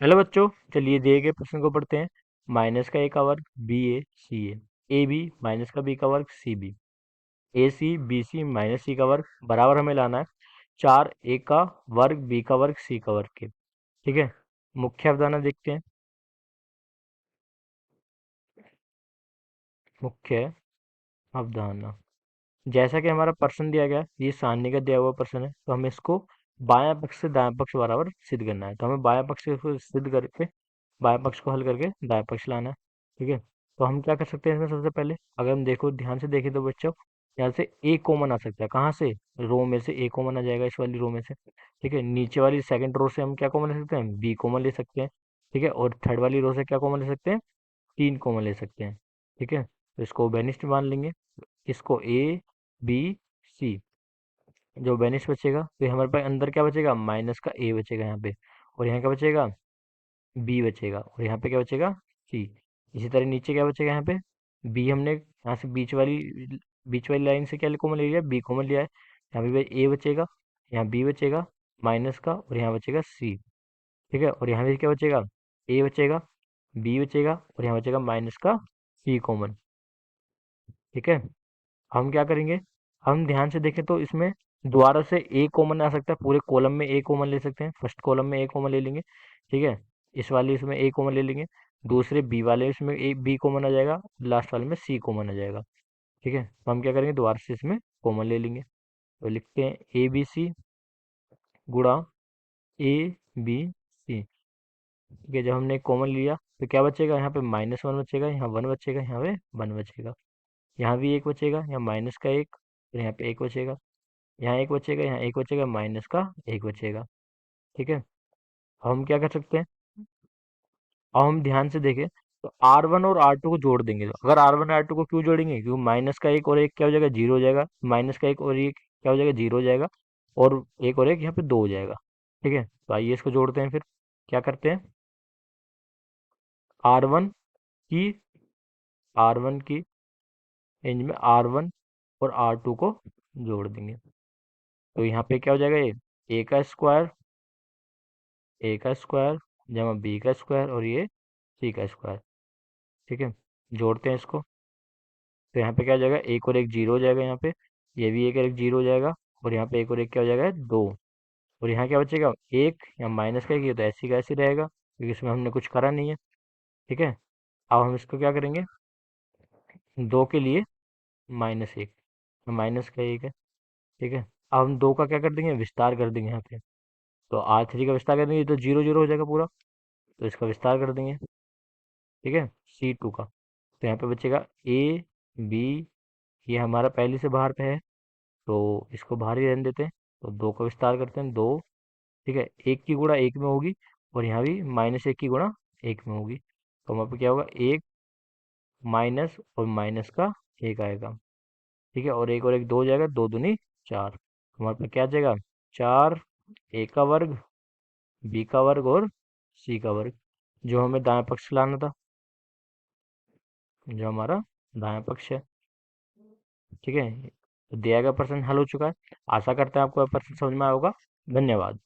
Hello बच्चों, चलिए दिए गए प्रश्न को पढ़ते हैं। माइनस का ए का वर्ग B A C A B minus का बी का वर्ग C B A C B C minus C का वर्ग बराबर हमें लाना है 4 ए का वर्ग बी का वर्ग सी का वर्ग के। ठीक है, मुख्य अवधारणा देखते हैं। मुख्य अवधारणा, जैसा कि हमारा प्रश्न दिया गया है, ये सारणी का दिया हुआ प्रश्न है, तो हमें इसको बायां पक्ष से दायां पक्ष बराबर सिद्ध करना है। तो हमें बायां पक्ष को सिद्ध करके बाएं पक्ष को हल करके दाएं पक्ष लाना है। ठीक है, तो हम क्या कर सकते हैं इसमें? सबसे पहले अगर हम देखो, ध्यान से देखें तो बच्चों, यहाँ से ए कॉमन आ सकता है। कहाँ से? रो में से ए कॉमन आ जाएगा, इस वाली रो में से। ठीक है, नीचे वाली सेकंड रो से हम क्या कॉमन ले सकते हैं? बी कॉमन ले सकते हैं। ठीक है, और थर्ड वाली रो से क्या कॉमन ले सकते हैं? 3 कॉमन ले सकते हैं। ठीक है, तो इसको बेनिस्ट मान लेंगे। इसको ए बी सी, जो बेनिस्ट बचेगा तो हमारे पास अंदर क्या बचेगा? माइनस का ए बचेगा यहाँ पे, और यहाँ क्या बचेगा? बी बचेगा, और यहाँ पे क्या बचेगा? सी। इसी तरह नीचे क्या बचेगा? यहाँ पे बी, हमने यहाँ से बीच वाली लाइन से क्या कॉमन ले लिया? बी कॉमन लिया है। यहाँ पे ए बचेगा, यहाँ बी बचेगा माइनस का, और यहाँ बचेगा सी। ठीक है, और यहाँ पे क्या बचेगा? ए बचेगा, बी बचेगा, और यहाँ बचेगा माइनस का सी कॉमन। ठीक है, हम क्या करेंगे? हम ध्यान से देखें तो इसमें दोबारा से ए कॉमन आ सकता है। पूरे कॉलम में ए कॉमन ले सकते हैं। फर्स्ट कॉलम में ए कॉमन ले लेंगे। ठीक है, इस वाले इसमें ए कॉमन ले लेंगे। दूसरे बी वाले इसमें ए बी कॉमन आ जाएगा, लास्ट वाले में सी कॉमन आ जाएगा। ठीक है, तो हम क्या करेंगे? दोबारा से इसमें कॉमन ले लेंगे। तो लिखते हैं ए बी सी गुणा ए बी सी। ठीक है, जब हमने कॉमन लिया तो क्या बचेगा? यहाँ पे -1 बचेगा, यहाँ 1 बचेगा, यहाँ पे 1 बचेगा, यहाँ भी एक बचेगा, यहाँ माइनस का एक, और यहाँ पे एक बचेगा, यहाँ एक बचेगा, यहाँ एक बचेगा, माइनस का एक बचेगा। ठीक है, अब हम क्या कर सकते हैं? अब हम ध्यान से देखें तो R1 और R2 को जोड़ देंगे। तो अगर R1 और R2 को क्यों जोड़ेंगे? क्योंकि माइनस का एक और एक क्या हो जाएगा? 0 हो जाएगा। माइनस का एक और एक क्या हो जाएगा? 0 हो जाएगा, और एक और एक यहाँ पे 2 हो जाएगा। ठीक है, तो आइए इसको जोड़ते हैं। फिर क्या करते हैं? आर वन की R1 की रेंज में R1 और R2 को जोड़ देंगे। तो यहाँ पे क्या हो जाएगा? ये ए का स्क्वायर जमा बी का स्क्वायर, और ये सी का स्क्वायर। ठीक है, जोड़ते हैं इसको। तो यहाँ पे क्या हो जाएगा? एक और एक 0 हो जाएगा यहाँ पे, ये भी एक और एक 0 हो जाएगा, और यहाँ पे एक और एक क्या हो जाएगा? 2। और यहाँ क्या बचेगा? एक, या माइनस का एक, ये तो ऐसी का ऐसी रहेगा क्योंकि इसमें हमने कुछ करा नहीं है। ठीक है, अब हम इसको क्या करेंगे? 2 के लिए -1, माइनस का एक है। ठीक है, अब हम 2 का क्या कर देंगे? विस्तार कर देंगे यहाँ पे। तो R3 का विस्तार कर देंगे तो 0 0 हो जाएगा पूरा, तो इसका विस्तार कर देंगे। ठीक है, C2 का, तो यहाँ पे बचेगा ए बी, ये हमारा पहले से बाहर पे है, तो इसको बाहर ही रहने देते हैं। तो 2 का विस्तार करते हैं, 2। ठीक है, एक की गुणा एक में होगी, और यहाँ भी -1 की गुणा एक में होगी, तो वहाँ पे क्या होगा? एक माइनस और माइनस का एक आएगा। ठीक है, और एक और एक 2 हो जाएगा, 2 दूनी 4। हमारे पे क्या आ जाएगा? 4 ए का वर्ग बी का वर्ग और सी का वर्ग, जो हमें दाएं पक्ष लाना था, जो हमारा दायां पक्ष है। ठीक है, तो दिया गया प्रश्न हल हो चुका है। आशा करते हैं आपको यह प्रश्न समझ में आया होगा। धन्यवाद।